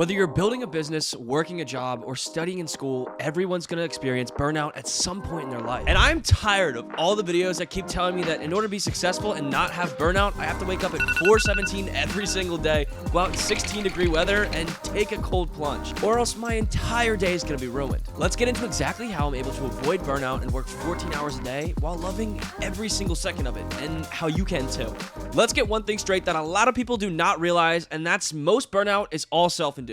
Whether you're building a business, working a job, or studying in school, everyone's gonna experience burnout at some point in their life. And I'm tired of all the videos that keep telling me that in order to be successful and not have burnout, I have to wake up at 4:17 every single day, go out in 16-degree weather, and take a cold plunge. Or else my entire day is gonna be ruined. Let's get into exactly how I'm able to avoid burnout and work 14 hours a day while loving every single second of it, and how you can too. Let's get one thing straight that a lot of people do not realize, and that's most burnout is all self-induced.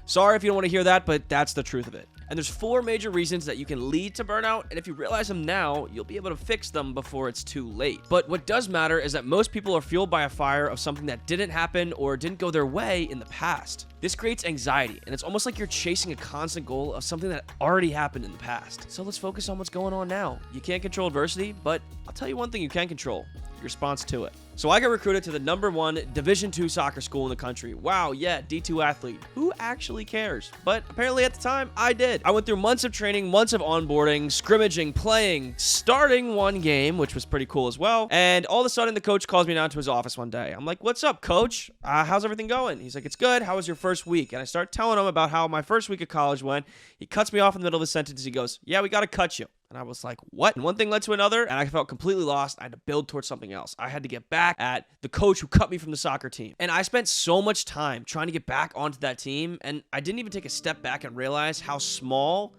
Sorry if you don't want to hear that, but that's the truth of it. And there's 4 major reasons that you can lead to burnout, and if you realize them now, you'll be able to fix them before it's too late. But what does matter is that most people are fueled by a fire of something that didn't happen or didn't go their way in the past. This creates anxiety, and it's almost like you're chasing a constant goal of something that already happened in the past. So let's focus on what's going on now. You can't control adversity, but I'll tell you one thing you can control: your response to it. So I got recruited to the #1 Division II soccer school in the country. Wow, yeah, D2 athlete. Who actually cares? But apparently at the time, I did. I went through months of training, months of onboarding, scrimmaging, playing, starting one game, which was pretty cool as well. And all of a sudden, the coach calls me down to his office one day. I'm like, "What's up, coach? How's everything going?" He's like, "It's good. How was your first week?" And I start telling him about how my first week of college went. He cuts me off in the middle of a sentence. He goes, "Yeah, we got to cut you." And I was like, what? And one thing led to another, and I felt completely lost. I had to build towards something else. I had to get back at the coach who cut me from the soccer team. And I spent so much time trying to get back onto that team, and I didn't even take a step back and realize how small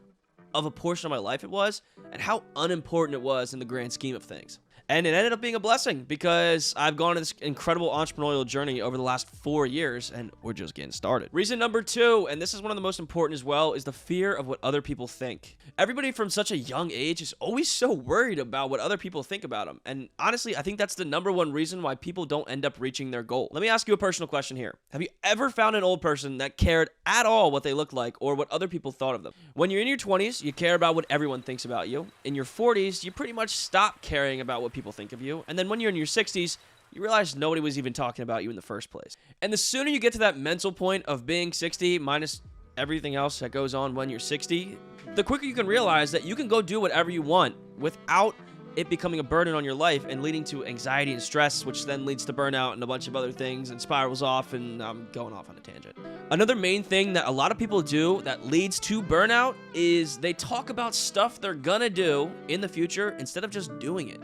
of a portion of my life it was and how unimportant it was in the grand scheme of things. And it ended up being a blessing because I've gone on this incredible entrepreneurial journey over the last 4 years, and we're just getting started. Reason number 2, and this is one of the most important as well, is the fear of what other people think. Everybody from such a young age is always so worried about what other people think about them. And honestly, I think that's the #1 reason why people don't end up reaching their goal. Let me ask you a personal question here. Have you ever found an old person that cared at all what they looked like or what other people thought of them? When you're in your 20s, you care about what everyone thinks about you. In your 40s, you pretty much stop caring about what people think of you. And then when you're in your 60s, you realize nobody was even talking about you in the first place. And the sooner you get to that mental point of being 60 minus everything else that goes on when you're 60, the quicker you can realize that you can go do whatever you want without it becoming a burden on your life and leading to anxiety and stress, which then leads to burnout and a bunch of other things and spirals off, and I'm going off on a tangent. Another main thing that a lot of people do that leads to burnout is they talk about stuff they're gonna do in the future instead of just doing it.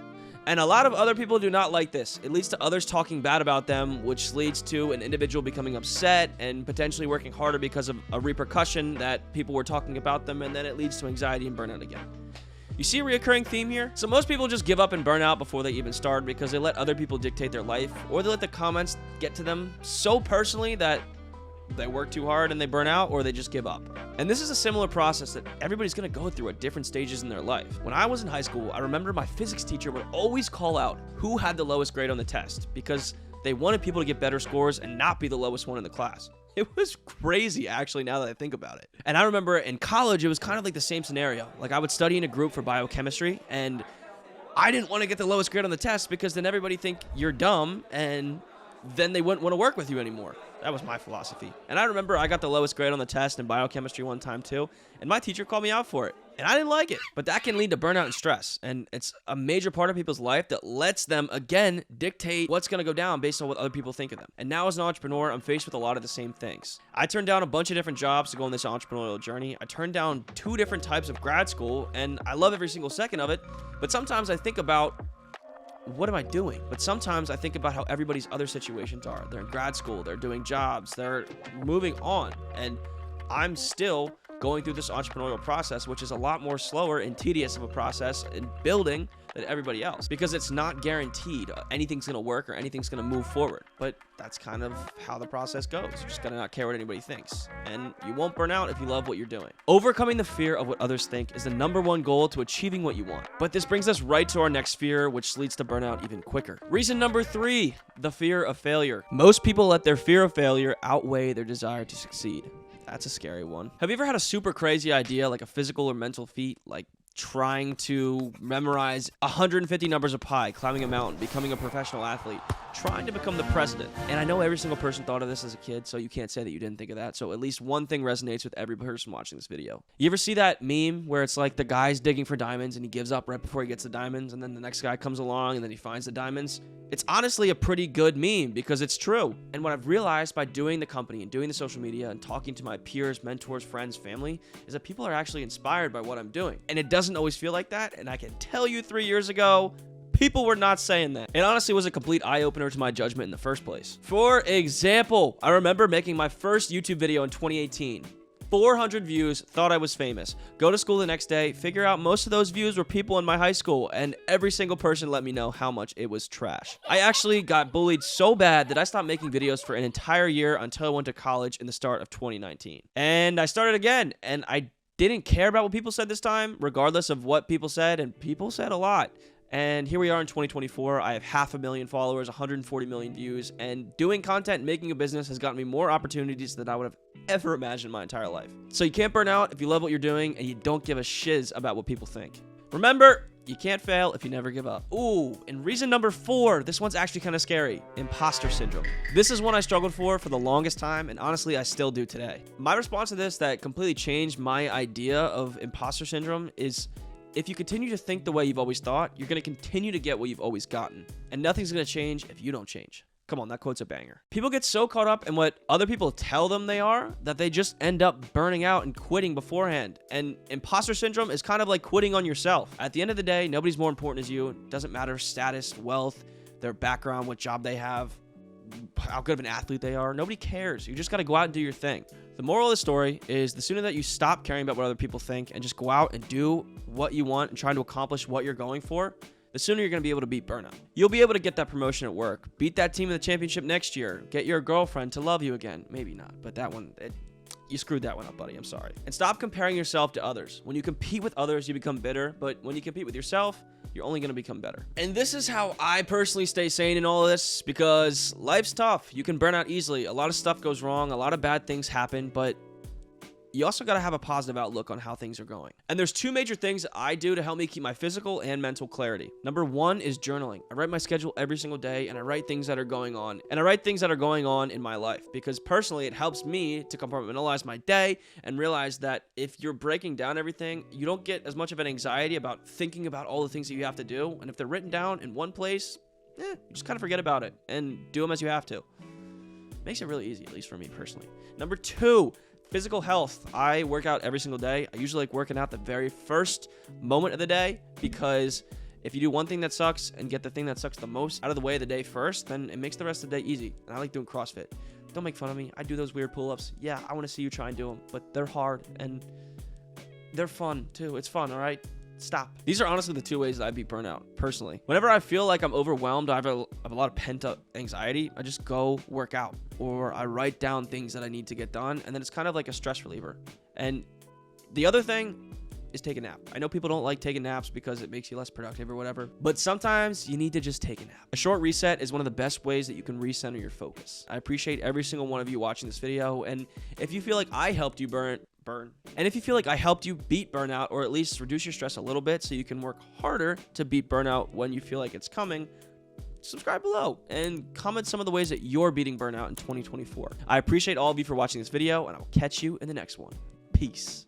And a lot of other people do not like this. It leads to others talking bad about them, which leads to an individual becoming upset and potentially working harder because of a repercussion that people were talking about them, and then it leads to anxiety and burnout again. You see a reoccurring theme here? So most people just give up and burn out before they even start because they let other people dictate their life, or they let the comments get to them so personally that they work too hard and they burn out, or they just give up. And this is a similar process that everybody's gonna go through at different stages in their life. When I was in high school, I remember my physics teacher would always call out who had the lowest grade on the test because they wanted people to get better scores and not be the lowest one in the class. It was crazy, actually, now that I think about it. And I remember in college, it was kind of like the same scenario. Like, I would study in a group for biochemistry, and I didn't want to get the lowest grade on the test because then everybody think you're dumb, and then they wouldn't want to work with you anymore. That was my philosophy. And I remember I got the lowest grade on the test in biochemistry one time too, and my teacher called me out for it. And I didn't like it. But that can lead to burnout and stress. And it's a major part of people's life that lets them, again, dictate what's going to go down based on what other people think of them. And now as an entrepreneur, I'm faced with a lot of the same things. I turned down a bunch of different jobs to go on this entrepreneurial journey. I turned down 2 different types of grad school, and I love every single second of it. But sometimes I think about, what am I doing? But sometimes I think about how everybody's other situations are. They're in grad school, they're doing jobs, they're moving on, and I'm still going through this entrepreneurial process, which is a lot more slower and tedious of a process in building than everybody else, because it's not guaranteed anything's gonna work or anything's gonna move forward. But that's kind of how the process goes. You're just gonna not care what anybody thinks, and you won't burn out if you love what you're doing. Overcoming the fear of what others think is the #1 goal to achieving what you want. But this brings us right to our next fear, which leads to burnout even quicker. Reason number 3, the fear of failure. Most people let their fear of failure outweigh their desire to succeed. That's a scary one. Have you ever had a super crazy idea, like a physical or mental feat, like trying to memorize 150 numbers of pi, climbing a mountain, becoming a professional athlete? trying to become the president. And I know every single person thought of this as a kid, so you can't say that you didn't think of that. So at least one thing resonates with every person watching this video. You ever see that meme where it's like the guy's digging for diamonds and he gives up right before he gets the diamonds, and then the next guy comes along and then he finds the diamonds? It's honestly a pretty good meme because it's true. And what I've realized by doing the company and doing the social media and talking to my peers, mentors, friends, family, is that people are actually inspired by what I'm doing. And it doesn't always feel like that. And I can tell you 3 years ago, people were not saying that. It honestly was a complete eye-opener to my judgment in the first place. For example, I remember making my first YouTube video in 2018. 400 views, thought I was famous. Go to school the next day, figure out most of those views were people in my high school, and every single person let me know how much it was trash. I actually got bullied so bad that I stopped making videos for an entire year until I went to college in the start of 2019. And I started again, and I didn't care about what people said this time, regardless of what people said, and people said a lot. And here we are in 2024. I have 500,000 followers, 140 million views, and doing content and making a business has gotten me more opportunities than I would have ever imagined my entire life. So you can't burn out if you love what you're doing and you don't give a shiz about what people think. Remember, you can't fail if you never give up. Ooh, and reason number 4, this one's actually kind of scary. Imposter syndrome. This is one I struggled for the longest time, and honestly, I still do today. My response to this that completely changed my idea of imposter syndrome is, if you continue to think the way you've always thought, you're going to continue to get what you've always gotten. And nothing's going to change if you don't change. Come on, that quote's a banger. People get so caught up in what other people tell them they are that they just end up burning out and quitting beforehand. And imposter syndrome is kind of like quitting on yourself. At the end of the day, nobody's more important as you. It doesn't matter status, wealth, their background, what job they have, how good of an athlete they are. Nobody cares. You just got to go out and do your thing. The moral of the story is the sooner that you stop caring about what other people think and just go out and do what you want and trying to accomplish what you're going for, the sooner you're going to be able to beat burnout. You'll be able to get that promotion at work, beat that team in the championship next year, get your girlfriend to love you again. Maybe not, but that one, you screwed that one up, buddy. I'm sorry. And stop comparing yourself to others. When you compete with others, you become bitter, but when you compete with yourself, you're only going to become better. And this is how I personally stay sane in all of this, because life's tough. You can burn out easily. A lot of stuff goes wrong. A lot of bad things happen, but you also got to have a positive outlook on how things are going. And there's 2 major things that I do to help me keep my physical and mental clarity. Number 1 is journaling. I write my schedule every single day, and I write things that are going on. And I write things that are going on in my life, because personally, it helps me to compartmentalize my day and realize that if you're breaking down everything, you don't get as much of an anxiety about thinking about all the things that you have to do. And if they're written down in one place, you just kind of forget about it and do them as you have to. Makes it really easy, at least for me personally. Number 2, physical health. I work out every single day. I usually like working out the very first moment of the day, because if you do one thing that sucks and get the thing that sucks the most out of the way of the day first, then it makes the rest of the day easy. And I like doing CrossFit. Don't make fun of me. I do those weird pull-ups. Yeah, I want to see you try and do them, but they're hard and they're fun too. It's fun, all right? Stop. These are honestly the 2 ways that I beat burnout, personally. Whenever I feel like I'm overwhelmed, I have a lot of pent-up anxiety, I just go work out, or I write down things that I need to get done, and then it's kind of like a stress reliever. And the other thing is take a nap. I know people don't like taking naps because it makes you less productive or whatever, but sometimes you need to just take a nap. A short reset is one of the best ways that you can recenter your focus. I appreciate every single one of you watching this video, and if you feel like I helped you and if you feel like I helped you beat burnout, or at least reduce your stress a little bit so you can work harder to beat burnout when you feel like it's coming, subscribe below and comment some of the ways that you're beating burnout in 2024. I appreciate all of you for watching this video, and I will catch you in the next one. Peace.